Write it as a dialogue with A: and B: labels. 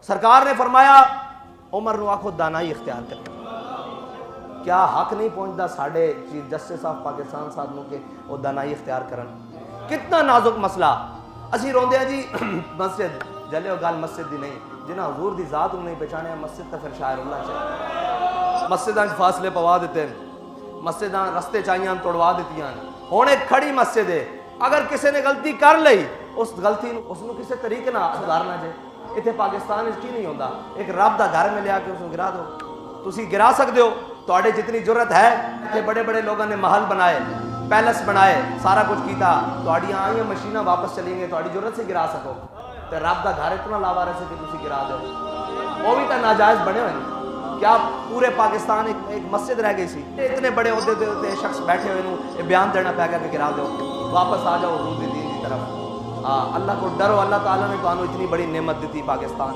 A: सरकार ने फरमाया उमर नूं आखो दानाई इख्तियार कर। क्या हक नहीं पहुंचता साढ़े चीफ जस्टिस ऑफ पाकिस्तान साहब नूं के वो दानाई इख्तियार करन? कितना नाजुक मसला। असी रोंदे जी मस्जिद जले गल मस्जिद की नहीं, जिन्हें हजूर की जात नहीं पहचाने मस्जिद तो फिर शायरुल्लाह चाहिए। मस्जिदां फासले पवा दिते, मस्जिदां रस्ते चाहिए तोड़वा दित्तियां। हुण एक खड़ी मस्जिद है, अगर किसी ने गलती कर ली उस गलती उसनूं किसी तरीके ना सुधारना चाहिए। इतने पाकिस्तान की नहीं होता, एक रब का घर में लिया के उसको गिरा दो। तुसी गिरा सकते हो, तुहाडे जितनी जरूरत है। इतने बड़े बड़े लोगों ने महल बनाए, पैलेस बनाए, सारा कुछ किया। तुहाडियां आईयां मशीनां वापस चलेंगे, तुहाडी जरूरत से गिरा सको। तो रब का घर इतना लावारिस है कि तुसी गिरा दो, वो भी तो नाजायज बने हुए। क्या पूरे पाकिस्तान एक मस्जिद रह गई सी? इतने बड़े होते शख्स बैठे हुए बयान देना पै गया कि गिरा दो, वापस आ जाओ हुजूर दी दीन की तरफ। हाँ, अल्लाह को डरो, अल्लाह ताला ने तुहानू इतनी बड़ी नेमत दी पाकिस्तान।